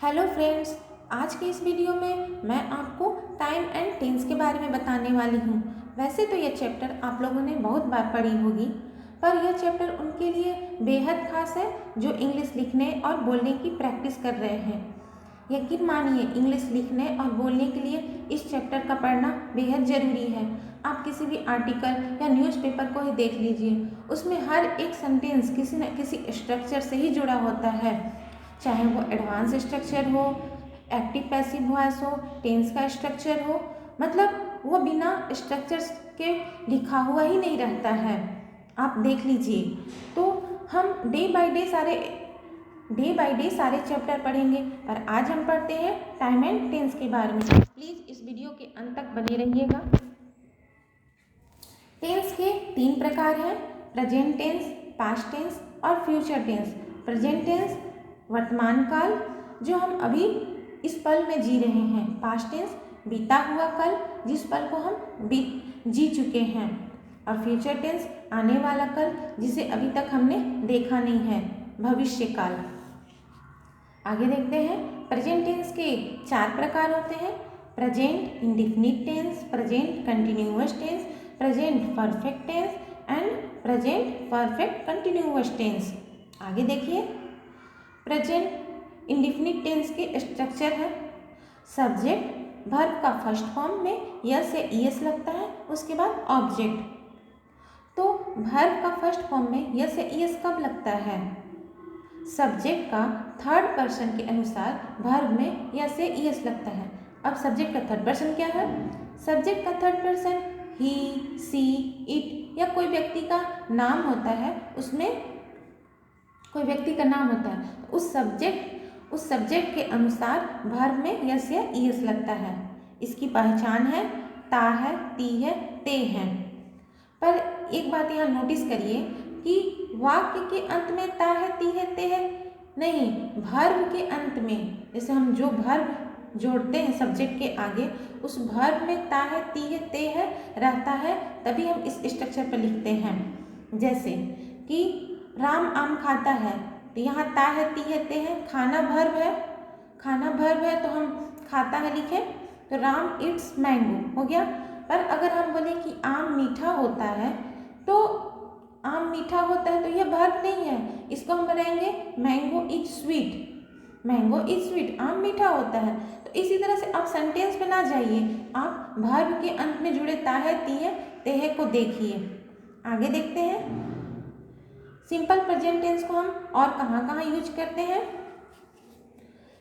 Hello friends, आज के इस वीडियो में मैं आपको टाइम एंड टेंस के बारे में बताने वाली हूँ। वैसे तो यह चैप्टर आप लोगों ने बहुत बार पढ़ी होगी, पर यह चैप्टर उनके लिए बेहद खास है जो इंग्लिश लिखने और बोलने की प्रैक्टिस कर रहे हैं। यकीन मानिए, इंग्लिश लिखने और बोलने के लिए इस चैप्टर का पढ़ना बेहद ज़रूरी है। आप किसी भी आर्टिकल या न्यूज़पेपर को ही देख लीजिए, उसमें हर एक सेंटेंस किसी न किसी स्ट्रक्चर से ही जुड़ा होता है, चाहे वो एडवांस स्ट्रक्चर हो, एक्टिव पैसिव वॉइस हो, टेंस का स्ट्रक्चर हो, मतलब वो बिना स्ट्रक्चर्स के लिखा हुआ ही नहीं रहता है। आप देख लीजिए। तो हम डे बाय डे सारे चैप्टर पढ़ेंगे, पर आज हम पढ़ते हैं टाइम एंड टेंस के बारे में। प्लीज़ इस वीडियो के अंत तक बने रहिएगा। टेंस के 3 प्रकार हैं: प्रेजेंट टेंस, पास्ट टेंस और फ्यूचर टेंस। प्रेजेंट टेंस वर्तमान काल, जो हम अभी इस पल में जी रहे हैं। पास्ट टेंस बीता हुआ कल, जिस पल को हम जी चुके हैं। और फ्यूचर टेंस आने वाला कल, जिसे अभी तक हमने देखा नहीं है, भविष्य काल। आगे देखते हैं। प्रेजेंट टेंस के 4 प्रकार होते हैं: present indefinite tense, present continuous tense, present perfect tense and present perfect continuous tense. आगे देखिए। प्रेजेंट इंडेफिनिट टेंस के स्ट्रक्चर है: सब्जेक्ट वर्ब का फर्स्ट फॉर्म में यस या ईएस लगता है, उसके बाद ऑब्जेक्ट। तो वर्ब का फर्स्ट फॉर्म में यस या ईएस कब लगता है? सब्जेक्ट का थर्ड पर्सन के अनुसार वर्ब में यस या ईएस लगता है। अब सब्जेक्ट का थर्ड पर्सन क्या है? सब्जेक्ट का third person he, she, it या कोई व्यक्ति का नाम होता है, उसमें कोई व्यक्ति का नाम होता है। उस सब्जेक्ट के अनुसार वर्ब में यस या ईएस लगता है। इसकी पहचान है ता है, ती है, ते हैं। पर एक बात यहाँ नोटिस करिए कि वाक्य के अंत में ता है, ती है, ते है नहीं, वर्ब के अंत में, जैसे हम जो वर्ब जोड़ते हैं सब्जेक्ट के आगे, उस वर्ब में ता है, ती है, ते है रहता है, तभी हम इस स्ट्रक्चर पर लिखते हैं। जैसे कि राम आम खाता है, तो यहाँ ता है, ती है, ते है। खाना वर्ब है तो हम खाता है लिखें, तो राम इट्स मैंगो हो गया। पर अगर हम बोले कि आम मीठा होता है, तो आम मीठा होता है तो यह वर्ब नहीं है, इसको हम बनाएंगे mango is sweet. Mango is sweet, आम मीठा होता है। तो इसी तरह से आप सेंटेंस पे ना जाइए, आप वर्ब के अंत में जुड़े ता है, ती है, ते है को देखिए। आगे देखते हैं। सिंपल प्रेजेंट टेंस को हम और कहाँ यूज करते हैं?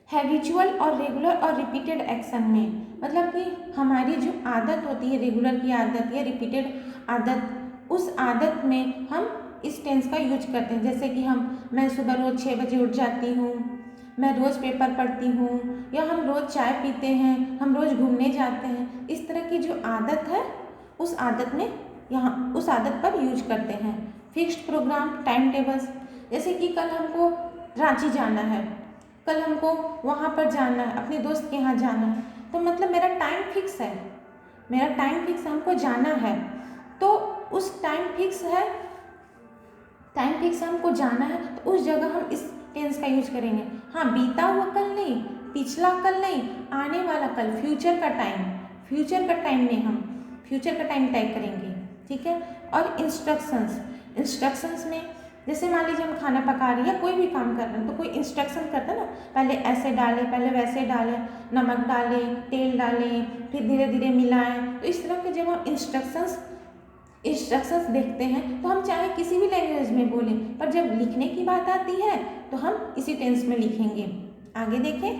हैबिचुअल और रेगुलर और रिपीटेड एक्शन में। मतलब कि हमारी जो आदत होती है, रेगुलर की आदत या रिपीटेड आदत, उस आदत में हम इस टेंस का यूज करते हैं। जैसे कि मैं सुबह रोज़ 6 बजे उठ जाती हूँ, मैं रोज़ पेपर पढ़ती हूँ, या हम रोज़ चाय पीते हैं, हम रोज़ घूमने जाते हैं। इस तरह की जो आदत है, उस आदत पर यूज करते हैं। फिक्स्ड प्रोग्राम, टाइम टेबल्स, जैसे कि कल हमको रांची जाना है, कल हमको वहाँ पर जाना है, अपने दोस्त के यहाँ जाना है, तो मतलब मेरा टाइम फिक्स है, हमको जाना है। तो उस टाइम फिक्स हमको जाना है, तो उस जगह हम इस टेंस का यूज करेंगे। हाँ, बीता हुआ कल नहीं, पिछला कल नहीं, आने वाला कल, फ्यूचर का टाइम में हम फ्यूचर का टाइम टाइप करेंगे, ठीक है। और इंस्ट्रक्शंस में, जैसे मान लीजिए हम खाना पका रहे हैं या कोई भी काम कर रहे हैं, तो कोई इंस्ट्रक्शन करता है ना, पहले ऐसे डालें, पहले वैसे डालें, नमक डालें, तेल डालें, फिर धीरे धीरे मिलाएं। तो इस तरह के जब हम इंस्ट्रक्शंस देखते हैं, तो हम चाहे किसी भी लैंग्वेज में बोलें, पर जब लिखने की बात आती है तो हम इसी टेंस में लिखेंगे। आगे देखें।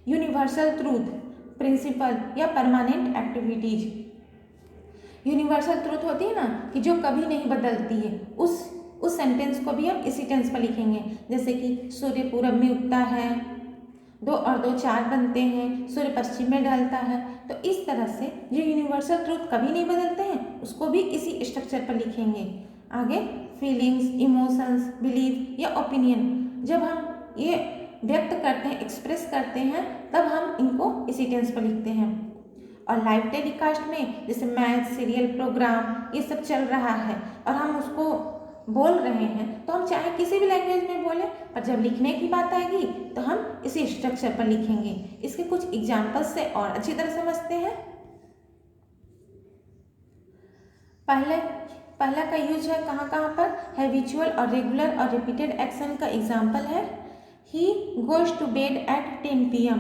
यूनिवर्सल ट्रूथ, प्रिंसिपल या परमानेंट एक्टिविटीज। यूनिवर्सल ट्रूथ होती है ना, कि जो कभी नहीं बदलती है, उस सेंटेंस को भी हम इसी टेंस पर लिखेंगे। जैसे कि सूर्य पूरब में उगता है, 2 और 2 4 बनते हैं, सूर्य पश्चिम में ढलता है। तो इस तरह से जो यूनिवर्सल ट्रूथ कभी नहीं बदलते हैं, उसको भी इसी स्ट्रक्चर पर लिखेंगे। आगे फीलिंग्स, इमोशंस, बिलीफ या ओपिनियन, जब हम ये व्यक्त करते हैं, एक्सप्रेस करते हैं, तब हम इनको इसी टेंस पर लिखते हैं। और लाइव टेलीकास्ट में जैसे मैच, सीरियल प्रोग्राम, ये सब चल रहा है और हम उसको बोल रहे हैं तो हम चाहे किसी भी लैंग्वेज में बोलें, पर जब लिखने की बात आएगी तो हम इसी स्ट्रक्चर पर लिखेंगे। इसके कुछ एग्जाम्पल्स से और अच्छी तरह समझते हैं। पहला का यूज है कहाँ कहाँ पर, हैबिचुअल और रेगुलर और रिपीटेड एक्शन का एग्जाम्पल है। He goes to bed at 10 PM,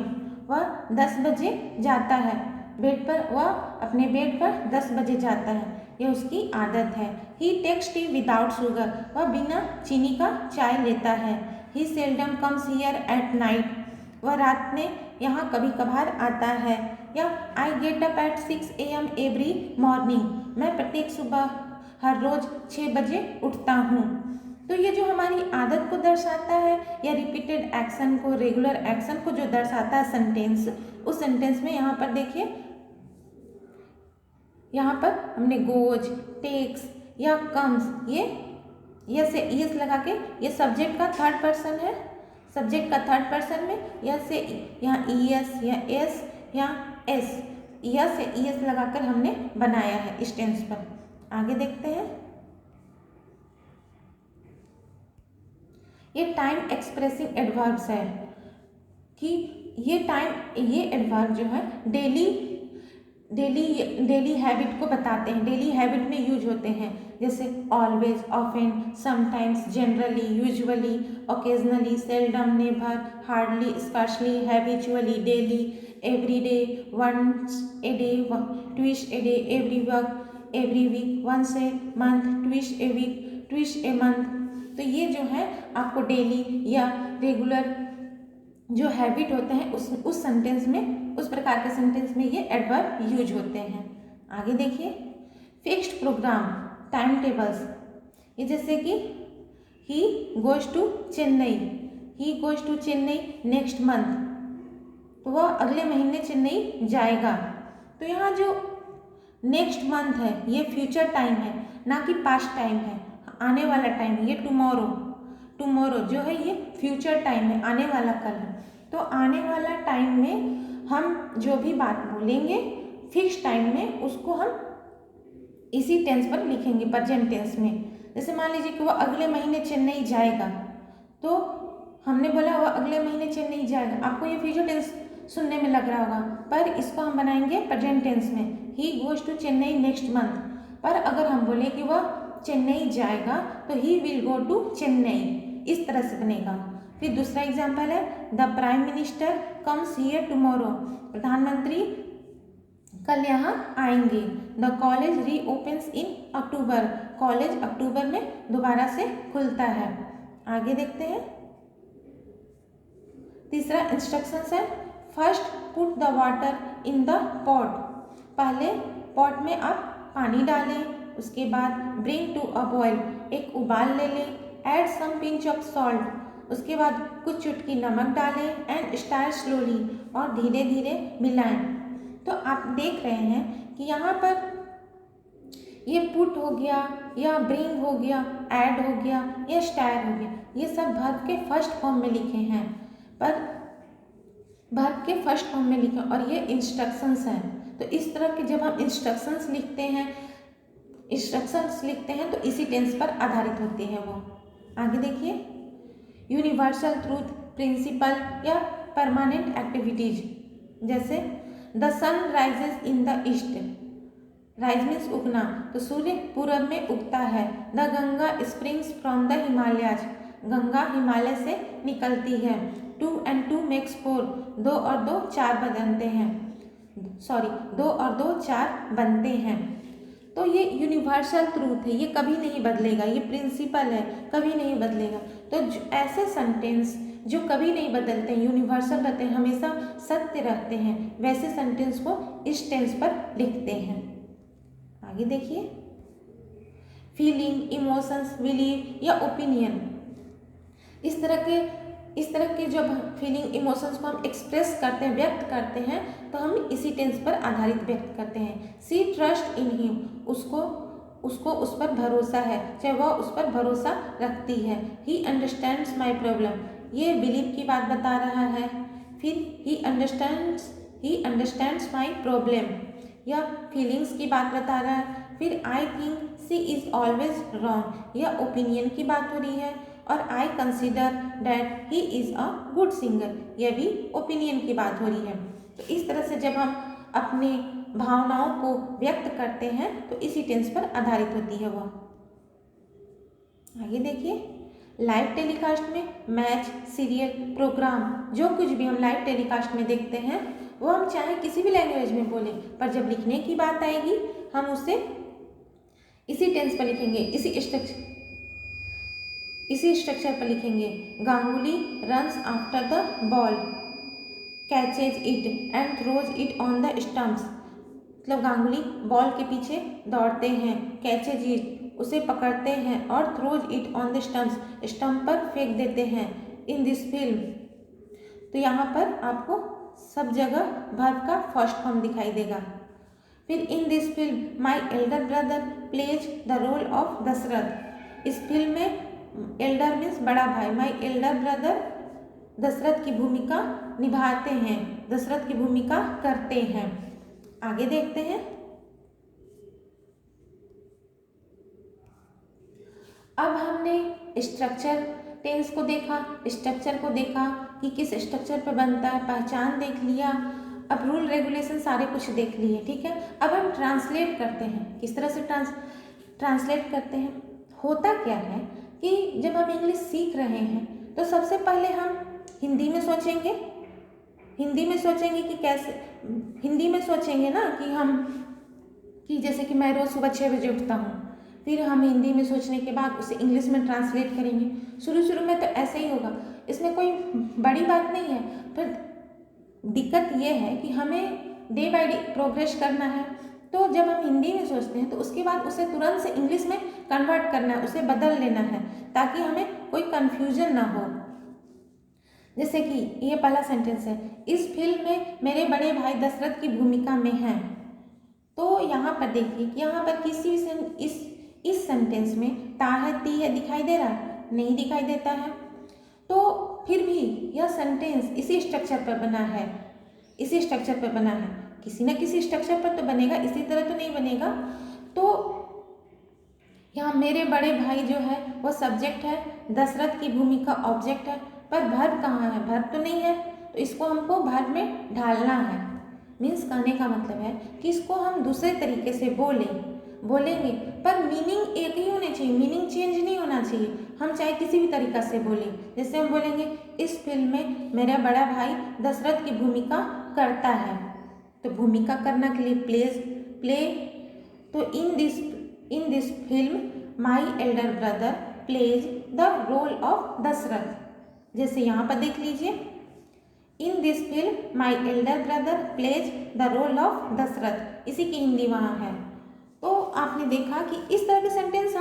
वह 10 बजे जाता है बेड पर, वह अपने बेड पर 10 बजे जाता है, यह उसकी आदत है। He takes tea without sugar, वह बिना चीनी का चाय लेता है। He seldom comes here at night, वह रात में यहाँ कभी कभार आता है। या I get up at 6 AM every morning, मैं प्रत्येक सुबह हर रोज़ 6 बजे उठता हूँ। तो ये जो हमारी आदत को दर्शाता है या रिपीटेड एक्शन को, रेगुलर एक्शन को जो दर्शाता है सेंटेंस, उस सेंटेंस में यहाँ पर देखिए, यहाँ पर हमने गोज, टेक्स या कम्स, ये से ईएस लगा के, ये सब्जेक्ट का थर्ड पर्सन है। सब्जेक्ट का थर्ड पर्सन में या से यहाँ ईएस या एस या एस, या से ईएस लगाकर हमने बनाया है इस टेंस पर। आगे देखते हैं। ये टाइम एक्सप्रेसिंग एडवर्ब्स है कि ये एडवर्ब जो है डेली हैबिट को बताते हैं, डेली हैबिट में यूज होते हैं, जैसे always, often, sometimes, generally, usually, occasionally, seldom, never, hardly, sparsely, habitually, daily, every day, once a day, twice a day, every week, once a month, twice a week, twice a month. तो ये जो है आपको daily या regular जो habit होते हैं उस सेंटेंस में, उस प्रकार के सेंटेंस में ये एडवर्ब यूज होते हैं। आगे देखिए। फिक्स्ड प्रोग्राम, टाइम टेबल्स, ये जैसे कि he goes to Chennai next month, तो वह अगले महीने चेन्नई जाएगा। तो यहाँ जो नेक्स्ट मंथ है ये फ्यूचर टाइम है, ना कि पास्ट टाइम है, आने वाला टाइम है। ये टुमारो जो है ये फ्यूचर टाइम है, आने वाला कल है। तो आने वाला टाइम में हम जो भी बात बोलेंगे फिक्स टाइम में, उसको हम इसी टेंस पर लिखेंगे, प्रेजेंट टेंस में। जैसे मान लीजिए कि वह अगले महीने चेन्नई जाएगा, तो हमने बोला वह अगले महीने चेन्नई जाएगा। आपको ये फ्यूचर टेंस सुनने में लग रहा होगा, पर इसको हम बनाएंगे प्रेजेंट टेंस में। He goes to Chennai next month. पर अगर हम बोले कि वह चेन्नई जाएगा तो he will go to Chennai, इस तरह से बनेगा। फिर दूसरा एग्जाम्पल है the prime minister comes here tomorrow, प्रधानमंत्री कल यहाँ आएंगे। The college reopens in October, college अक्टूबर में दोबारा से खुलता है। आगे देखते हैं। तीसरा इंस्ट्रक्शंस है first put the water in the pot, पहले पॉट में आप पानी डालें, उसके बाद ब्रिंग टू अ बॉयल, एक उबाल ले लें, add some pinch of salt, उसके बाद कुछ चुटकी नमक डालें, एंड स्टार स्लोली, और धीरे धीरे मिलाएं। तो आप देख रहे हैं कि यहाँ पर ये पुट हो गया या ब्रिंग हो गया, ऐड हो गया या स्टार हो गया, ये सब वर्ब के फर्स्ट फॉर्म में लिखे हैं, पर वर्ब के फर्स्ट फॉर्म में लिखे, और ये इंस्ट्रक्शंस हैं। तो इस तरह के जब हम इंस्ट्रक्शंस लिखते हैं तो इसी टेंस पर आधारित होती है वो। आगे देखिए। यूनिवर्सल ट्रूथ, प्रिंसिपल या परमानेंट एक्टिविटीज, जैसे the sun rises in the east, rise means उगना, तो सूर्य पूरब में उगता है। The Ganga springs from the Himalayas, Ganga Himalaya से निकलती है। 2 and 2 makes 4, 2 और 2 4 बनते हैं, 2 और 2 4 बनते हैं। तो ये यूनिवर्सल ट्रूथ है, ये कभी नहीं बदलेगा, ये प्रिंसिपल है, कभी नहीं बदलेगा। तो ऐसे सेंटेंस जो कभी नहीं बदलते हैं, यूनिवर्सल रहते हैं, हमेशा सत्य रहते हैं, वैसे सेंटेंस को इस टेंस पर लिखते हैं। आगे देखिए। फीलिंग, इमोशंस, बिलीव या ओपिनियन, इस तरह के जब फीलिंग, इमोशंस को हम एक्सप्रेस करते हैं, व्यक्त करते हैं, तो हम इसी टेंस पर आधारित व्यक्त करते हैं। सी ट्रस्ट इन हिम, उसको उस पर भरोसा है, चाहे वह उस पर भरोसा रखती है। ही अंडरस्टैंड्स माई प्रॉब्लम, ये बिलीव की बात बता रहा है। फिर ही अंडरस्टैंड्स माई प्रॉब्लम, या फीलिंग्स की बात बता रहा है। फिर I think she is always wrong, यह ओपिनियन की बात हो रही है। और I consider that he is a good singer, यह भी ओपिनियन की बात हो रही है। तो इस तरह से जब हम अपने भावनाओं को व्यक्त करते हैं तो इसी टेंस पर आधारित होती है वह। आगे देखिए, लाइव टेलीकास्ट में मैच, सीरियल, प्रोग्राम, जो कुछ भी हम लाइव टेलीकास्ट में देखते हैं वो हम चाहे किसी भी लैंग्वेज में बोलें, पर जब लिखने की बात आएगी हम उसे इसी टेंस पर लिखेंगे, इसी स्ट्रक्चर पर लिखेंगे। Ganguly runs after the ball, catches it and throws it on the stumps, मतलब गांगुली बॉल के पीछे दौड़ते हैं, कैचेज इट उसे पकड़ते हैं, और throws it on the stumps stump पर फेंक देते हैं। इन दिस फिल्म, तो यहाँ पर आपको सब जगह वर्ब का फर्स्ट फॉर्म दिखाई देगा। फिर in this film my elder brother plays the role of Dasharath, इस फिल्म में एल्डर मीन्स बड़ा भाई, माई एल्डर ब्रदर दशरथ की भूमिका निभाते हैं, दशरथ की भूमिका करते हैं। आगे देखते हैं, अब हमने स्ट्रक्चर टेंस को देखा, स्ट्रक्चर को देखा कि किस स्ट्रक्चर पर बनता है, पहचान देख लिया, अब रूल रेगुलेशन सारे कुछ देख लिए, ठीक है। अब हम ट्रांसलेट करते हैं, किस तरह से ट्रांसलेट करते हैं। होता क्या है कि जब हम इंग्लिश सीख रहे हैं तो सबसे पहले हम हिंदी में सोचेंगे, कि कैसे, हिंदी में सोचेंगे ना कि जैसे कि मैं रोज़ सुबह 6 बजे उठता हूँ, फिर हम हिंदी में सोचने के बाद उसे इंग्लिश में ट्रांसलेट करेंगे। शुरू में तो ऐसे ही होगा, इसमें कोई बड़ी बात नहीं है, पर दिक्कत ये है कि हमें डे बाय डे प्रोग्रेस करना है। तो जब हम हिंदी में सोचते हैं तो उसके बाद उसे तुरंत से इंग्लिश में कन्वर्ट करना है, उसे बदल लेना है ताकि हमें कोई कन्फ्यूजन ना हो। जैसे कि ये पहला सेंटेंस है, इस फिल्म में मेरे बड़े भाई दशरथ की भूमिका में हैं। तो यहाँ पर देखिए कि यहाँ पर किसी इस सेंटेंस में ता है, ती है, दिखाई दे रहा है? नहीं दिखाई देता है। तो फिर भी यह सेंटेंस इसी स्ट्रक्चर पर बना है, किसी न किसी स्ट्रक्चर पर तो बनेगा, इसी तरह तो नहीं बनेगा। तो यहाँ मेरे बड़े भाई जो है वो सब्जेक्ट है, दशरथ की भूमिका ऑब्जेक्ट है, पर वर्ब कहाँ है? वर्ब तो नहीं है, तो इसको हमको वर्ब में ढालना है। मीन्स कहने का मतलब है कि इसको हम दूसरे तरीके से बोलेंगे, पर मीनिंग एक ही होनी चाहिए, मीनिंग चेंज नहीं होना चाहिए। हम चाहे किसी भी तरीका से बोलें, जैसे हम बोलेंगे इस फिल्म में मेरा बड़ा भाई दशरथ की भूमिका करता है, तो भूमिका करना के लिए प्ले, तो in this film my elder brother plays the role of Dasharath. जैसे यहाँ पर देख लीजिए, in this film my elder brother plays the role of Dasharath, इसी की हिंदी वहाँ है। तो आपने देखा कि इस तरह के सेंटेंस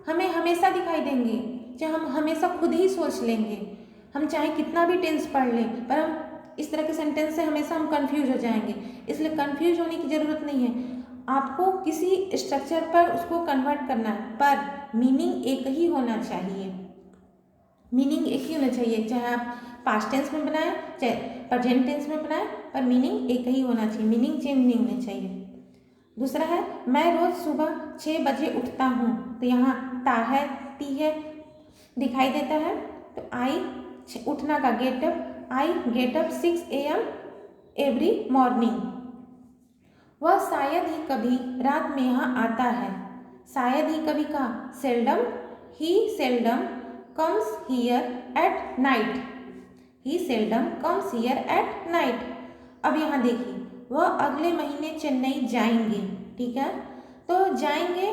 हमें हमेशा दिखाई देंगे, चाहे हम हमेशा खुद ही सोच लेंगे, हम चाहे कितना भी टेंस पढ़ लें, पर हम इस तरह के सेंटेंस से हमेशा हम कंफ्यूज हो जाएंगे। इसलिए कंफ्यूज होने की ज़रूरत नहीं है, आपको किसी स्ट्रक्चर पर उसको कन्वर्ट करना है, पर मीनिंग एक ही होना चाहिए, चाहे आप पास्ट टेंस में बनाएं चाहे प्रेजेंट टेंस में बनाएं, पर मीनिंग एक ही होना चाहिए, मीनिंग चेंज नहीं होने चाहिए। दूसरा है, मैं रोज़ सुबह 6 बजे उठता हूँ, तो यहाँ ता है, ती है, दिखाई देता है। तो आई उठना का getup, I get up 6 AM every morning. वह शायद ही कभी रात में यहाँ आता है, शायद ही कभी का seldom, he seldom comes here at night, he seldom comes here at night. अब यहाँ देखिए, वह अगले महीने चेन्नई जाएंगे, ठीक है, तो जाएंगे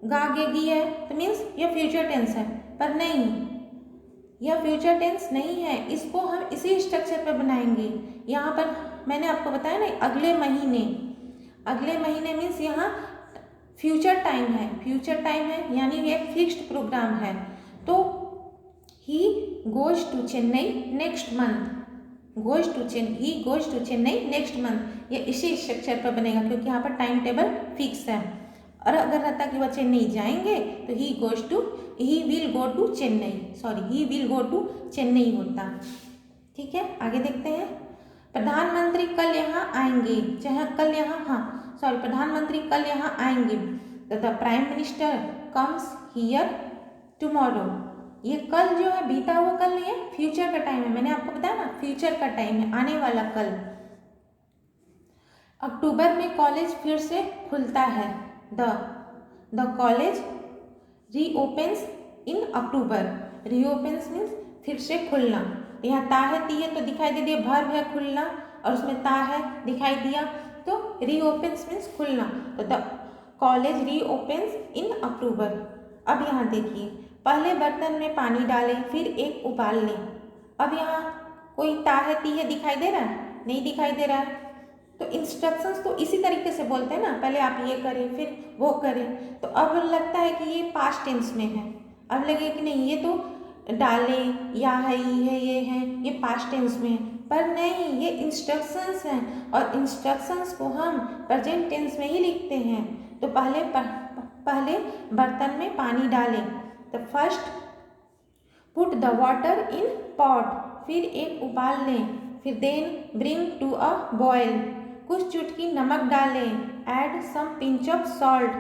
गागेगी है, तो मीन्स यह फ्यूचर टेंस है, पर नहीं, यह फ्यूचर टेंस नहीं है, इसको हम इसी स्ट्रक्चर पर बनाएंगे। यहाँ पर मैंने आपको बताया ना, अगले महीने मीन्स यहाँ फ्यूचर टाइम है, यानी ये फिक्स्ड प्रोग्राम है। तो he goes to Chennai next month, he goes to Chennai next month, ये इसी स्ट्रक्चर पर बनेगा क्योंकि यहाँ पर टाइम टेबल फिक्स है। और अगर रहता कि वह चेन्नई जाएंगे तो he will go to Chennai होता। ठीक है, आगे देखते हैं। प्रधानमंत्री कल यहाँ आएंगे, प्रधानमंत्री कल यहाँ आएंगे, तो the prime minister comes here tomorrow. ये कल जो है बीता हुआ कल नहीं है, फ्यूचर का टाइम है। मैंने आपको बताया ना फ्यूचर का टाइम है, आने वाला कल। अक्टूबर में कॉलेज फिर से खुलता है। The college reopens in October. Reopens means फिर से खुलना। यहाँ ता है ती है तो दिखाई दे दिया, वर्ब है खुलना और उसमें ता है दिखाई दिया, तो रीओपन्स मीन्स खुलना। तो द कॉलेज रीओपन्स इन अक्टूबर। अब यहाँ देखिए, पहले बर्तन में पानी डालें, फिर एक उबाल लें। अब यहाँ कोई ता है ती है दिखाई दे रहा है? नहीं दिखाई दे रहा है। तो इंस्ट्रक्शंस तो इसी तरीके से बोलते हैं ना, पहले आप ये करें फिर वो करें। तो अब लगता है कि ये पास्ट टेंस में है, अब लगे कि नहीं ये तो डालें या है ये है ये पास्ट टेंस में है, पर नहीं, ये इंस्ट्रक्शंस हैं और इंस्ट्रक्शंस को हम प्रेजेंट टेंस में ही लिखते हैं। तो पहले बर्तन में पानी डालें, तो first put the water in pot, फिर एक उबाल लें, फिर then bring to a boil, कुछ चुटकी नमक डालें, add some pinch of salt,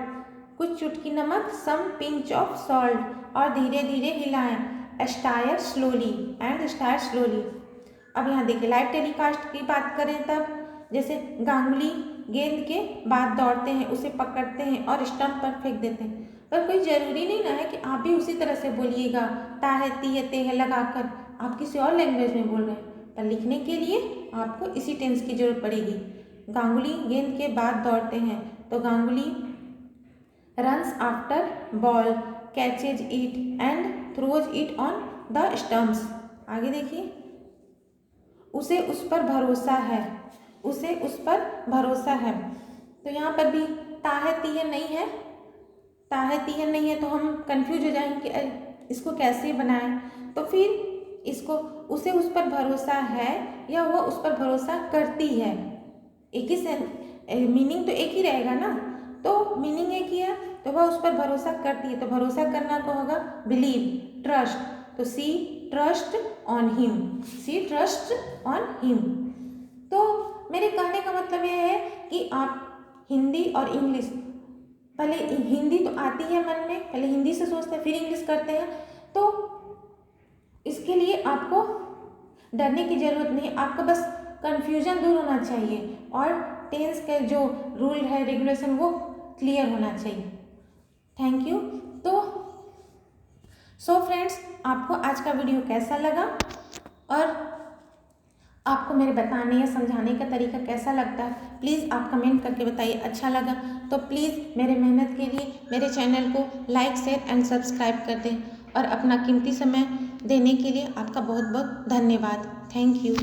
कुछ चुटकी नमक सम पिंच ऑफ सॉल्ट, और धीरे धीरे हिलाएं, stir slowly and stir slowly. अब यहाँ देखिए लाइव टेलीकास्ट की बात करें तब जैसे गांगुली गेंद के बाद दौड़ते हैं, उसे पकड़ते हैं और स्टंप पर फेंक देते हैं, पर कोई ज़रूरी नहीं ना है कि आप भी उसी तरह से बोलिएगा, ता है ती है ते है लगाकर आप किसी और लैंग्वेज में बोल रहे हैं, पर लिखने के लिए आपको इसी टेंस की जरूरत पड़ेगी। गांगुली गेंद के बाद दौड़ते हैं, तो Ganguly runs after ball, catches it and throws it on the stumps. आगे देखिए, उसे उस पर भरोसा है, उसे उस पर भरोसा है। तो यहाँ पर भी ता है ती है नहीं है, ता है ती है नहीं है, तो हम कंफ्यूज हो जाएंगे कि इसको कैसे बनाएं। तो फिर इसको उसे उस पर भरोसा है या वह उस पर भरोसा करती है, एक ही मीनिंग तो एक ही रहेगा ना, तो मीनिंग एक ही है, तो वह उस पर भरोसा करती है, तो भरोसा करना को होगा बिलीव, ट्रस्ट, तो see trust on him, see trust on him. तो मेरे कहने का मतलब यह है कि आप हिंदी और इंग्लिश, पहले हिंदी तो आती है मन में, पहले हिंदी से सोचते हैं फिर इंग्लिश करते हैं, तो इसके लिए आपको डरने की ज़रूरत नहीं, आपका बस कन्फ्यूजन दूर होना चाहिए और टेंस के जो रूल है रेगुलेशन वो क्लियर होना चाहिए। Thank you. तो सो फ्रेंड्स, आपको आज का वीडियो कैसा लगा और आपको मेरे बताने या समझाने का तरीका कैसा लगता है, प्लीज़ आप कमेंट करके बताइए। अच्छा लगा तो प्लीज़ मेरे मेहनत के लिए मेरे चैनल को लाइक शेयर एंड सब्सक्राइब कर दें और अपना कीमती समय देने के लिए आपका बहुत बहुत धन्यवाद। Thank you.